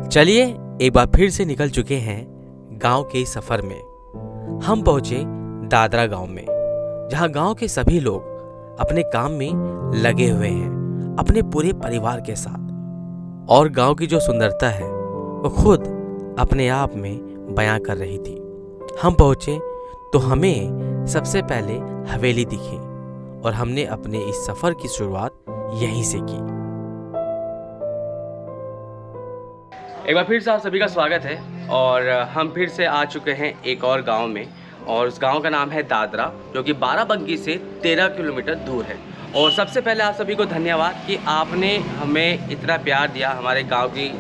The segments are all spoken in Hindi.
चलिए एक बार फिर से निकल चुके हैं गांव के इस सफर में। हम पहुंचे दादरा गांव में, जहां गांव के सभी लोग अपने काम में लगे हुए हैं अपने पूरे परिवार के साथ, और गांव की जो सुंदरता है वो खुद अपने आप में बयां कर रही थी। हम पहुंचे तो हमें सबसे पहले हवेली दिखी और हमने अपने इस सफर की शुरुआत यहीं से की। एक बार फिर से आप सभी का स्वागत है और हम फिर से आ चुके हैं एक और गांव में, और उस गांव का नाम है दादरा, जो कि बाराबंकी से 13 किलोमीटर दूर है। और सबसे पहले आप सभी को धन्यवाद कि आपने हमें इतना प्यार दिया, हमारे गांव की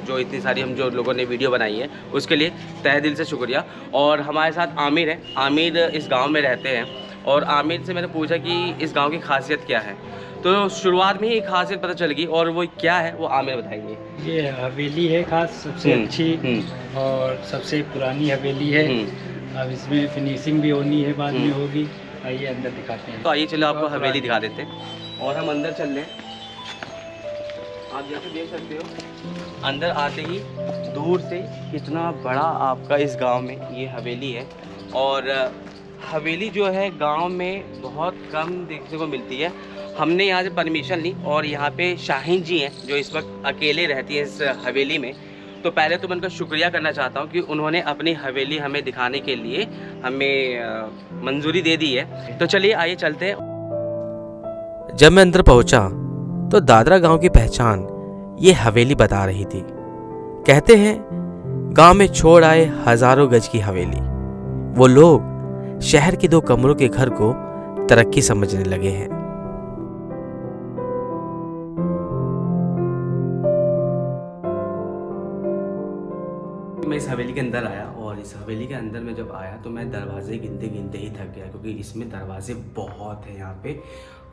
जो इतनी सारी हम जो लोगों ने वीडियो बनाई है उसके लिए तहे दिल से शुक्रिया। और हमारे साथ आमिर है, आमिर इस गांव में रहते हैं, और आमिर से मैंने पूछा कि इस गांव की खासियत क्या है, तो शुरुआत में ही एक खासियत पता चल गई, और वो क्या है वो आमिर बताएंगे। ये हवेली है खास, सबसे अच्छी और सबसे पुरानी हवेली है। अब इसमें फिनिशिंग भी होनी है, बाद में होगी। आइए अंदर दिखाते हैं। तो आइए चलो आपको हवेली दिखा देते हैं, और हम अंदर चल रहे हैं। आप जैसे देख सकते हो अंदर आते ही दूर से कितना बड़ा आपका इस गांव में ये हवेली है। और हवेली जो है गांव में बहुत कम देखने को मिलती है। हमने यहाँ से परमिशन ली, और यहाँ पे शाहीन जी हैं जो इस वक्त अकेले रहती हैं इस हवेली में। तो पहले तो मैं उनका शुक्रिया करना चाहता हूँ कि उन्होंने अपनी हवेली हमें दिखाने के लिए हमें मंजूरी दे दी है। तो चलिए आइए चलते हैं। जब मैं अंदर पहुँचा तो दादरा गांव की पहचान ये हवेली बता रही थी। कहते हैं गांव में छोड़ आए हजारों गज की हवेली, वो लोग शहर के 2 कमरों के घर को तरक्की समझने लगे हैं। मैं इस हवेली के अंदर आया, और इस हवेली के अंदर में जब आया तो मैं दरवाजे गिनते गिनते ही थक गया, क्योंकि इसमें दरवाजे बहुत हैं यहाँ पे।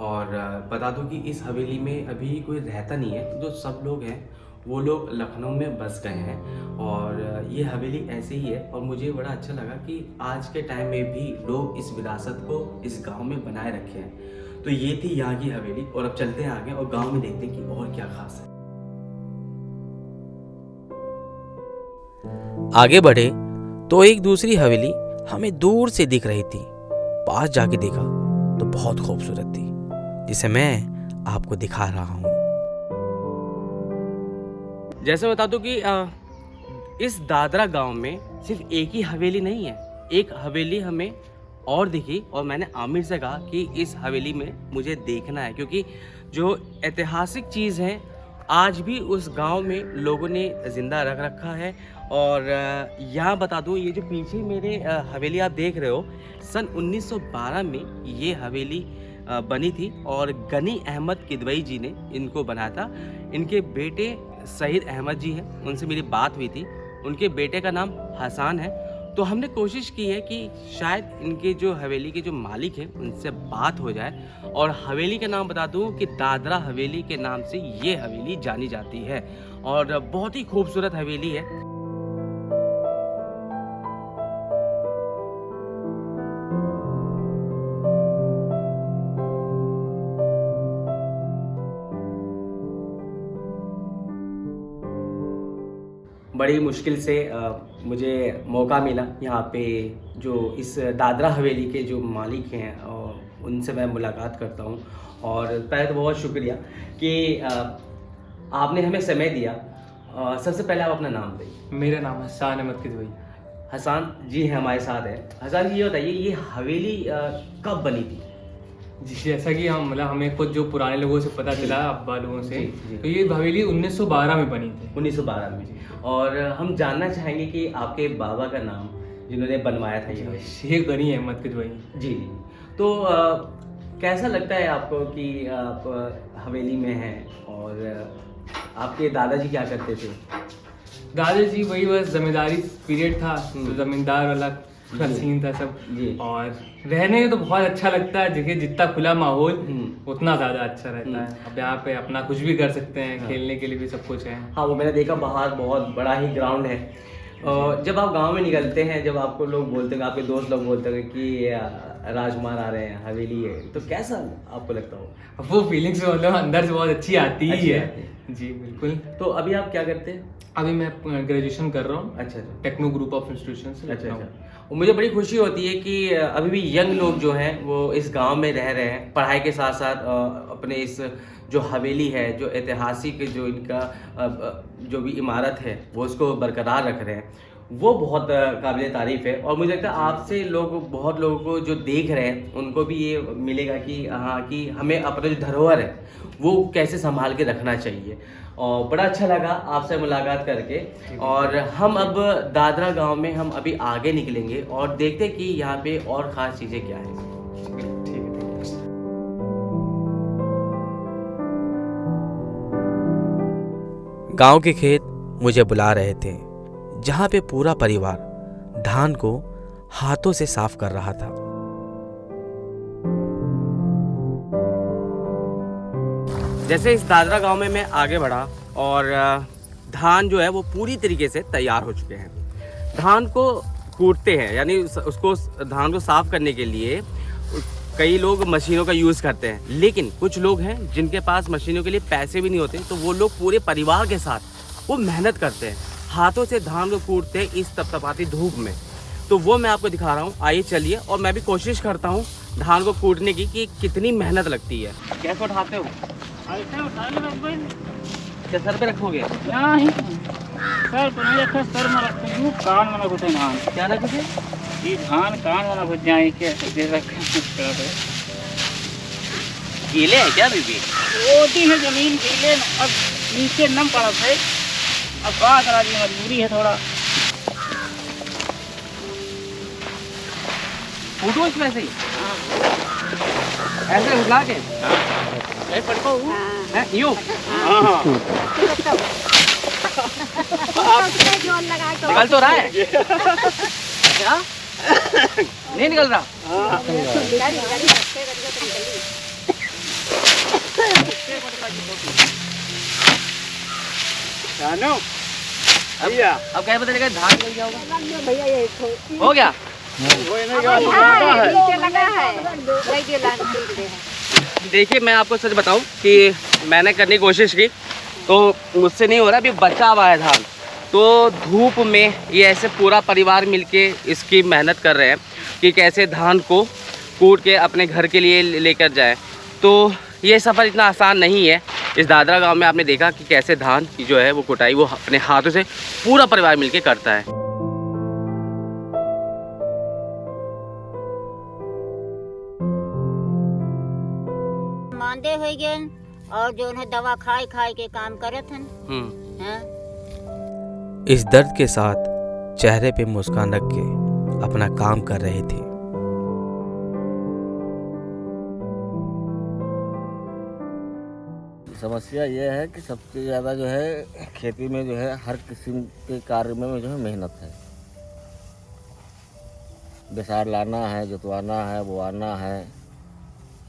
और बता दूं कि इस हवेली में अभी कोई रहता नहीं है, जो सब लोग हैं वो लोग लखनऊ में बस गए हैं, और ये हवेली ऐसे ही है। और मुझे बड़ा अच्छा लगा कि आज के टाइम में भी लोग इस विरासत को इस गाँव में बनाए रखे हैं। तो ये थी यहाँ की हवेली, और अब चलते हैं आगे और गाँव में देखते हैं कि और क्या खास है। आगे बढ़े तो एक दूसरी हवेली हमें दूर से दिख रही थी। पास जाके देखा तो बहुत खूबसूरत थी, जिसे मैं आपको दिखा रहा हूं। जैसे बता दूं कि इस दादरा गांव में सिर्फ एक ही हवेली नहीं है, एक हवेली हमें और दिखी, और मैंने आमिर से कहा कि इस हवेली में मुझे देखना है, क्योंकि जो ऐतिहासिक चीज़ है आज भी उस गांव में लोगों ने ज़िंदा रख रखा है। और यहाँ बता दूँ, ये जो पीछे मेरे हवेली आप देख रहे हो, सन 1912 में ये हवेली बनी थी, और गनी अहमद किदवई जी ने इनको बनाया था। इनके बेटे सईद अहमद जी हैं, उनसे मेरी बात हुई थी। उनके बेटे का नाम हसन है। तो हमने कोशिश की है कि शायद इनके जो हवेली के जो मालिक हैं उनसे बात हो जाए। और हवेली का नाम बता दूं कि दादरा हवेली के नाम से ये हवेली जानी जाती है, और बहुत ही खूबसूरत हवेली है। बड़ी मुश्किल से मुझे मौका मिला यहाँ पे, जो इस दादरा हवेली के जो मालिक हैं उनसे मैं मुलाकात करता हूँ। और पहले तो बहुत शुक्रिया कि आपने हमें समय दिया। सबसे पहले आप अपना नाम दें। मेरा नाम हसन अहमद किदवई। हसन जी हैं हमारे साथ हैं। हसन जी ये बताइए, ये हवेली कब बनी थी? जैसा कि हमें कुछ जो पुराने लोगों से पता चला, अब्बा लोगों से, जी। तो ये हवेली 1912 में बनी थी। 1912 में। और हम जानना चाहेंगे कि आपके बाबा का नाम जिन्होंने बनवाया था ये? शेख गनी अहमद किदवई जी। तो कैसा लगता है आपको कि आप हवेली में हैं, और आपके दादाजी क्या करते थे? दादाजी वही बस जमींदारी पीरियड था, तो जमींदार वाला पूरा सीन था सब जी। और रहने में तो बहुत अच्छा लगता है, जगह जितना खुला माहौल उतना ज़्यादा अच्छा रहता है। अब यहाँ पे अपना कुछ भी कर सकते हैं। हाँ। खेलने के लिए भी सब कुछ है। हाँ, वो मैंने देखा बाहर बहुत बड़ा ही ग्राउंड है। और जब आप गांव में निकलते हैं, जब आपको लोग बोलते हैं, आपके दोस्त लोग बोलते हैं कि राजकुमार आ रहे हैं, हवेली है, तो कैसा आपको लगता हो? वो फीलिंग्स मतलब अंदर से बहुत अच्छी आती ही अच्छी है। आती है। जी बिल्कुल। तो अभी आप क्या करते हैं? अभी मैं ग्रेजुएशन कर रहा हूँ अच्छा अच्छा टेक्नो ग्रुप ऑफ इंस्टीट्यूशन से। अच्छा अच्छा। और मुझे बड़ी खुशी होती है कि अभी भी यंग लोग जो हैं वो इस गांव में रह रहे हैं, पढ़ाई के साथ साथ अपने इस जो हवेली है, जो ऐतिहासिक जो इनका जो भी इमारत है वो उसको बरकरार रख रहे हैं, वो बहुत काबिल तारीफ़ है। और मुझे लगता है आपसे लोग, बहुत लोगों को जो देख रहे हैं उनको भी ये मिलेगा कि हाँ, कि हमें अपना जो धरोहर है वो कैसे संभाल के रखना चाहिए। और बड़ा अच्छा लगा आपसे मुलाकात करके। और हम अब दादरा गांव में हम अभी आगे निकलेंगे और देखते हैं कि यहाँ पे और ख़ास चीज़ें क्या हैं। गांव के खेत मुझे बुला रहे थे, जहां पे पूरा परिवार धान को हाथों से साफ कर रहा था। जैसे इस दादरा गांव में मैं आगे बढ़ा और धान जो है वो पूरी तरीके से तैयार हो चुके हैं। धान को कूटते हैं, यानी उसको धान को साफ करने के लिए कई लोग मशीनों का यूज़ करते हैं, लेकिन कुछ लोग हैं जिनके पास मशीनों के लिए पैसे भी नहीं होते, तो वो लोग पूरे परिवार के साथ वो मेहनत करते हैं, हाथों से धान को कूटते हैं इस तपतपाती धूप में। तो वो मैं आपको दिखा रहा हूँ, आइए चलिए। और मैं भी कोशिश करता हूँ धान को कूटने की कि कितनी मेहनत लगती है। कैसे उठाते हो? ऐसे उठा लो भाई। क्या सर पे रखोगे? नहीं सर पर नहीं रखा, सर में रखते हूँ, कान में रखते हैं धान। क्या रखोगे? ये धान कान में रख जाए कैसे दे रखे गीले हैं क्या बीबी? ओटी है जमीन गीले, अब नीचे नम पड़ा है, अब बात आ रही मजबूरी है थोड़ा। फूटो इसमें से ही ऐसे उठा के यूं निकल तो रहा है क्या? नहीं निकल रहा? अब क्या पता चलेगा धान निकल गया होगा? हो गया? देखिए मैं आपको सच बताऊं कि मैंने करने की कोशिश की तो मुझसे नहीं हो रहा। अभी बचा हुआ है धान, तो धूप में ये ऐसे पूरा परिवार मिलके इसकी मेहनत कर रहे हैं कि कैसे धान को कूट के अपने घर के लिए लेकर जाए। तो ये सफ़र इतना आसान नहीं है। इस दादरा गांव में आपने देखा कि कैसे धान की जो है वो कुटाई वो अपने हाथों से पूरा परिवार मिलके करता है। मांदे हो गए और जो है दवा खाए खाए के काम करत हन। इस दर्द के साथ चेहरे पे मुस्कान रख के अपना काम कर रहे थे। समस्या ये है कि सबसे ज़्यादा जो है खेती में जो है हर किस्म के कार्य में जो है मेहनत है। बेसार लाना है, जुतवाना है, बोआना है,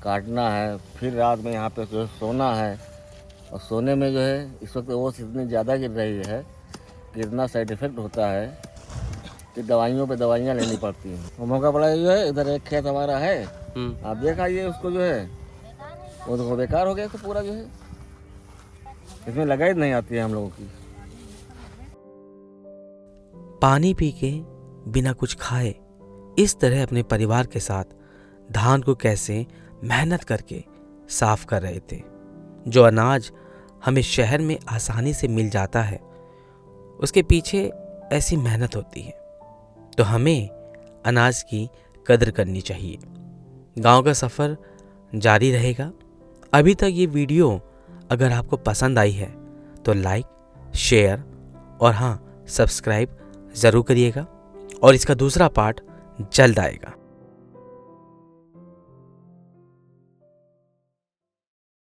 काटना है, फिर रात में यहाँ पे जो है सोना है। और सोने में जो है इस वक्त ओस इतनी ज़्यादा गिर रही है कि इतना साइड इफ़ेक्ट होता है कि दवाइयों पे दवाइयाँ लेनी पड़ती हैं। और मौका पड़ा जो है इधर एक खेत हमारा है, आप देख आइए उसको जो है वो तो बेकार हो गया तो पूरा जो है इसमें लगाई नहीं आती है हम लोगों की। पानी पी के बिना कुछ खाए इस तरह अपने परिवार के साथ धान को कैसे मेहनत करके साफ कर रहे थे। जो अनाज हमें शहर में आसानी से मिल जाता है उसके पीछे ऐसी मेहनत होती है, तो हमें अनाज की कदर करनी चाहिए। गांव का सफ़र जारी रहेगा। अभी तक ये वीडियो अगर आपको पसंद आई है तो लाइक, शेयर और हाँ सब्सक्राइब ज़रूर करिएगा और इसका दूसरा पार्ट जल्द आएगा।